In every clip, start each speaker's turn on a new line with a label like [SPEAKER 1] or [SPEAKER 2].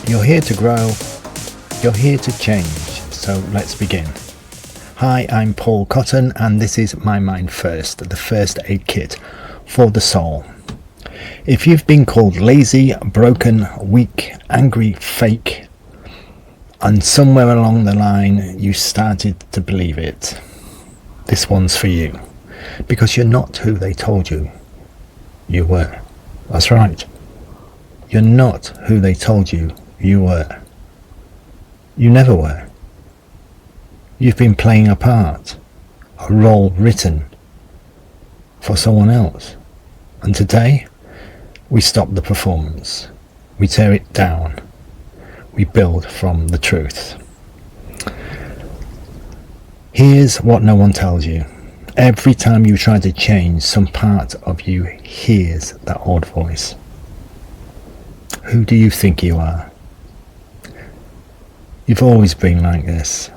[SPEAKER 1] You're here to grow, you're here to change, so let's begin. Hi, I'm Paul Cotton and this is My Mind First, the first aid kit for the soul. If you've been called lazy, broken, weak, angry, fake, and somewhere along the line you started to believe it, this one's for you. Because you're not who they told you you were. That's right. You're not who they told you you were. You never were. You've been playing a part, a role written for someone else. And today, we stop the performance. We tear it down. We build from the truth. Here's what no one tells you. Every time you try to change, some part of you hears that old voice. Who do you think you are? You've always been like this.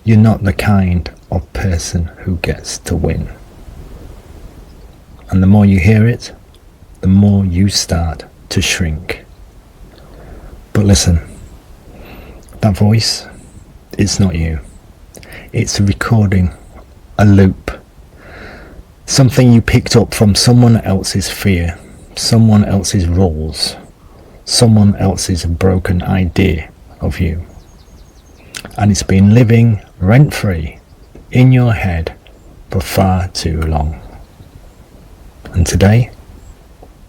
[SPEAKER 1] You're not the kind of person who gets to win. And the more you hear it, the more you start to shrink. But listen, that voice, it's not you. It's a recording, a loop. Something you picked up from someone else's fear, someone else's rules, someone else's broken idea of you. And it's been living rent-free in your head for far too long. And today,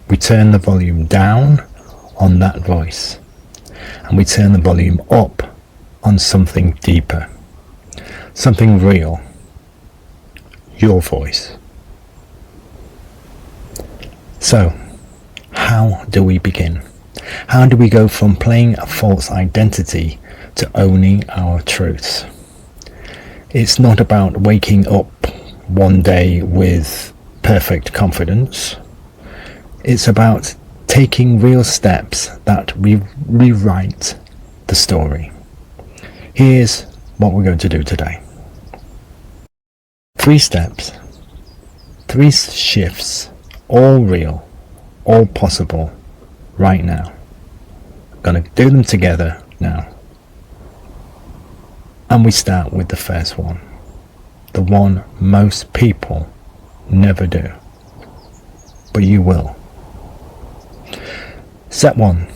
[SPEAKER 1] we turn the volume down on that voice, and we turn the volume up on something deeper, something real, your voice. So, how do we begin? How do we go from playing a false identity to owning our truths? It's not about waking up one day with perfect confidence. It's about taking real steps that rewrite the story. Here's what we're going to do today. 3 steps, 3 shifts, all real, all possible, right now. I'm going to do them together now. And we start with the first one, the one most people never do, but you will. Step 1,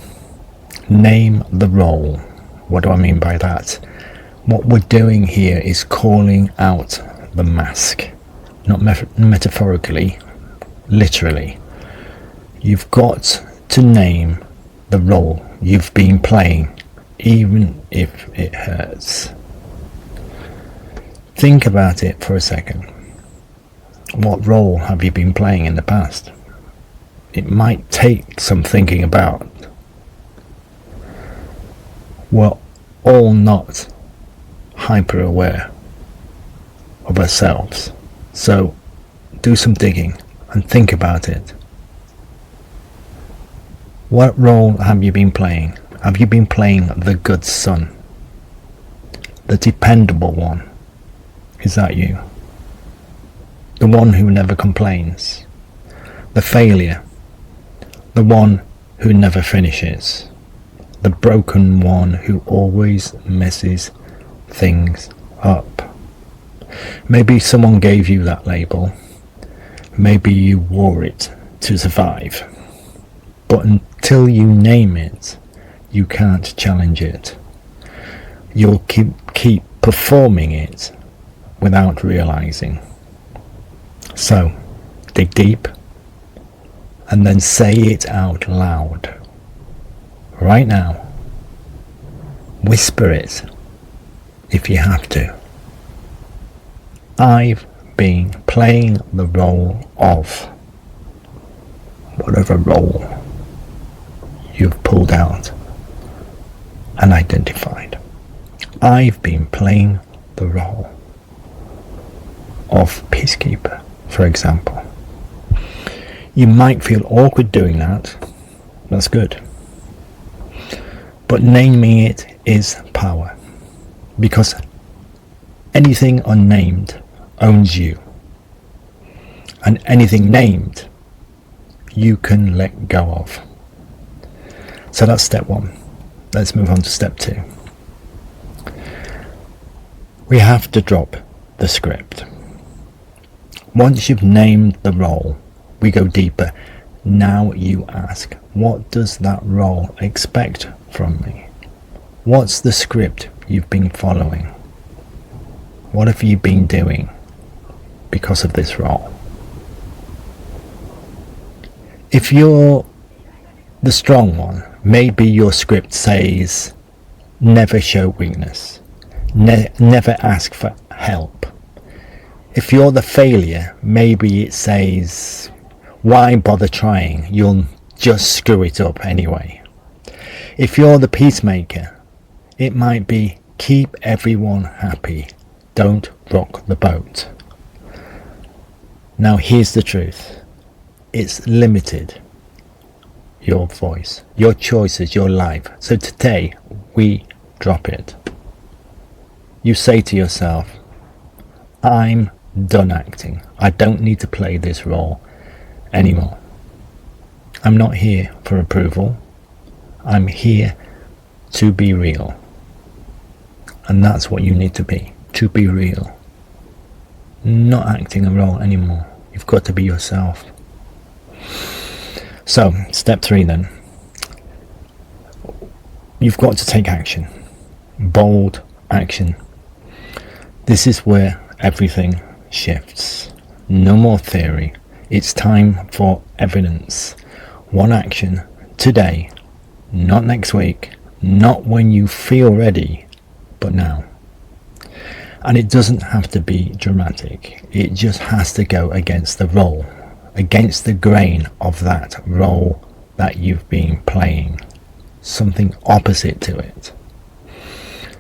[SPEAKER 1] name the role. What do I mean by that? What we're doing here is calling out the mask, not metaphorically, literally. You've got to name the role you've been playing, even if it hurts. Think about it for a second. What role have you been playing in the past? It might take some thinking about. We're all not hyper aware of ourselves, so do some digging and think about it. What role have you been playing? Have you been playing the good son? The dependable one? Is that you? The one who never complains? The failure? The one who never finishes? The broken one who always messes things up? Maybe someone gave you that label. Maybe you wore it to survive. But until you name it, you can't challenge it. You'll keep performing it without realizing. So, dig deep and then say it out loud. Right now. Whisper it if you have to. I've been playing the role of whatever role you've pulled out and identified. I've been playing the role of peacekeeper, for example. You might feel awkward doing that. That's good. But naming it is power, because anything unnamed owns you, and anything named you can let go of. So that's step 1. let's move on to step 2. We have to drop the script. Once you've named the role, we go deeper. Now you ask, what does that role expect from me? What's the script you've been following? What have you been doing because of this role? If you're the strong one, maybe your script says, never show weakness. Never ask for help. If you're the failure, maybe it says, why bother trying? You'll just screw it up anyway. If you're the peacemaker, it might be, keep everyone happy. Don't rock the boat. Now here's the truth. It's limited. Your voice, your choices, your life. So today, we drop it. You say to yourself, I'm done acting. I don't need to play this role anymore. I'm not here for approval. I'm here to be real. And that's what you need to be real. Not acting a role anymore. You've got to be yourself. So, step 3 then. You've got to take action. Bold action. This is where everything shifts. No more theory. It's time for evidence. One action today, not next week, not when you feel ready, but now. And it doesn't have to be dramatic. It just has to go against the role, against the grain of that role that you've been playing. Something opposite to it.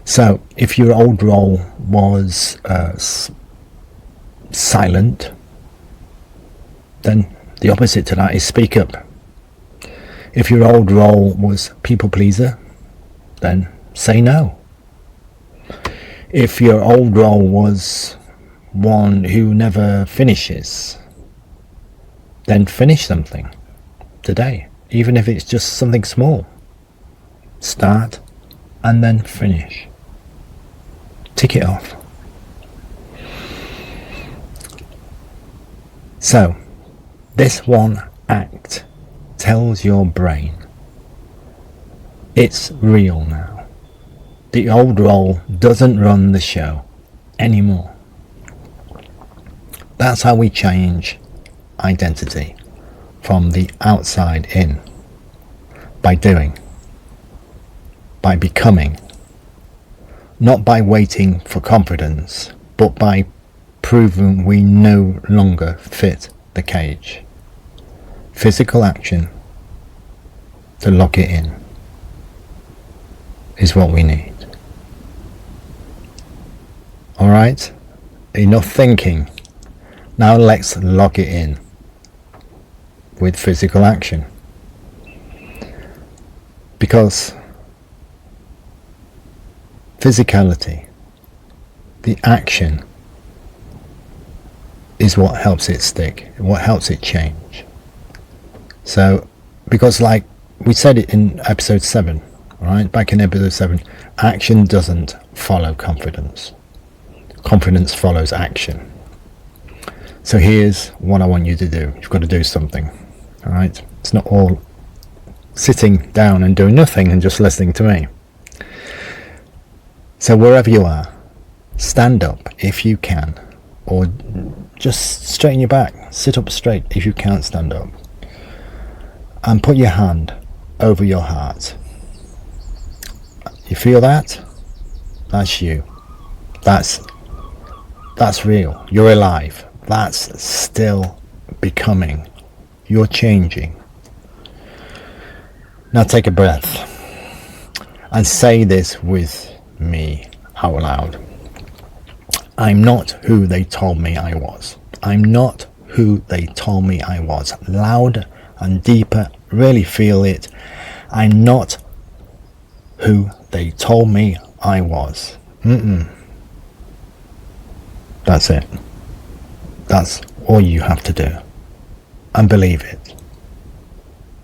[SPEAKER 1] So, if your old role was silent, then the opposite to that is speak up. If your old role was people pleaser, then say no. If your old role was one who never finishes, then finish something today, even if it's just something small. Start and then finish. Tick it off. So, this one act tells your brain it's real now. The old role doesn't run the show anymore. That's how we change identity from the outside in. By doing. By becoming. Not by waiting for confidence, but by proving we no longer fit the cage. Physical action to lock it in is what we need. Alright? Enough thinking. Now let's lock it in with physical action. Because physicality, the action, is what helps it stick, what helps it change. So, because like we said it in episode 7, right? Back in episode 7, action doesn't follow confidence. Confidence follows action. So here's what I want you to do. You've got to do something, all right? It's not all sitting down and doing nothing and just listening to me. So wherever you are, stand up if you can, or just straighten your back, sit up straight if you can't stand up, and put your hand over your heart. You feel that? That's you. That's real. You're alive. That's still becoming. You're changing. Now take a breath and say this with me out loud. I'm not who they told me I was. I'm not who they told me I was. Louder and deeper. Really feel it. I'm not who they told me I was. That's it. That's all you have to do. And believe it.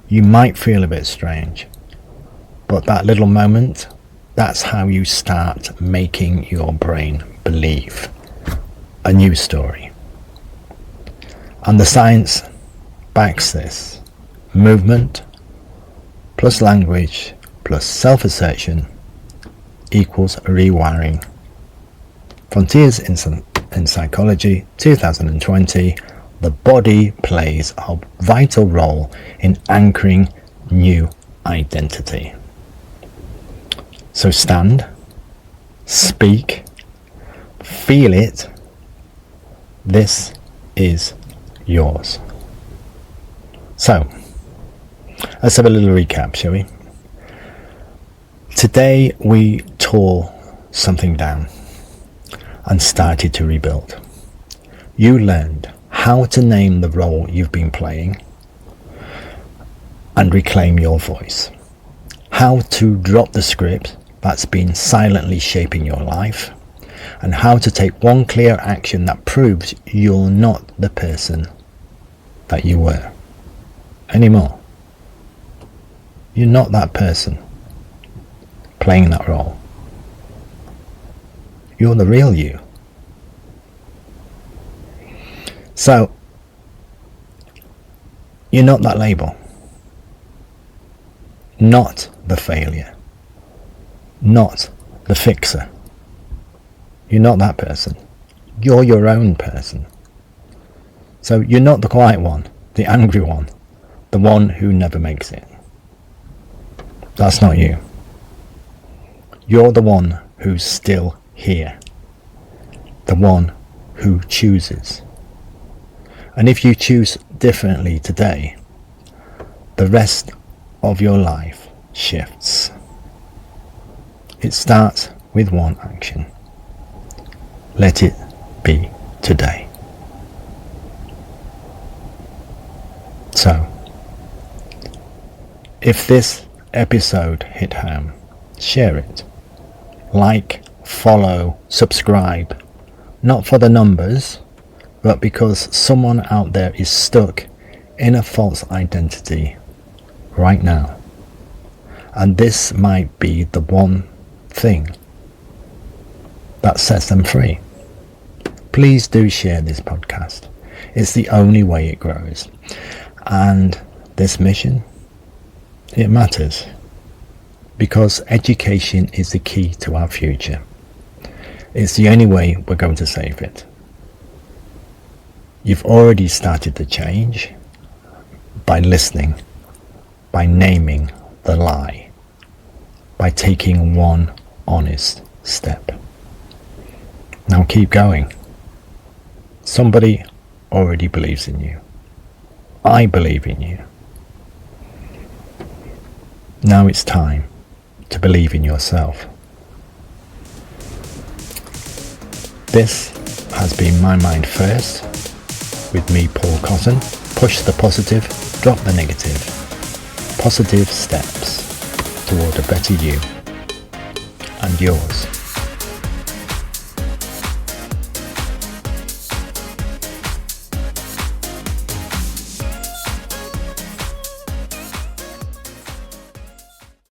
[SPEAKER 1] You might feel a bit strange, But that little moment, that's how you start making your brain believe a new story. And the science backs this. Movement plus language plus self-assertion equals rewiring. Frontiers in Psychology, 2020. The body plays a vital role in anchoring new identity. So stand, speak, feel it. This is yours. So, let's have a little recap, shall we? Today we tore something down and started to rebuild. You learned how to name the role you've been playing and reclaim your voice. How to drop the script that's been silently shaping your life, and how to take one clear action that proves you're not the person that you were anymore. You're not that person playing that role. You're the real you. So, you're not that label. Not the failure. Not the fixer. You're not that person. You're your own person. So you're not the quiet one, the angry one, the one who never makes it. That's not you. You're the one who's still here. The one who chooses. And if you choose differently today, the rest of your life shifts. It starts with one action. Let it be today. So, if this episode hit home, share it. Like, follow, subscribe. Not for the numbers, but because someone out there is stuck in a false identity right now. And this might be the one thing that sets them free. Please do share this podcast. It's the only way it grows. And this mission, it matters. Because education is the key to our future. It's the only way we're going to save it. You've already started the change by listening, by naming the lie, by taking one honest step. Now keep going. Somebody already believes in you. I believe in you. Now it's time to believe in yourself. This has been My Mind First with me, Paul Cotton. Push the positive, drop the negative. Positive steps toward a better you and yours.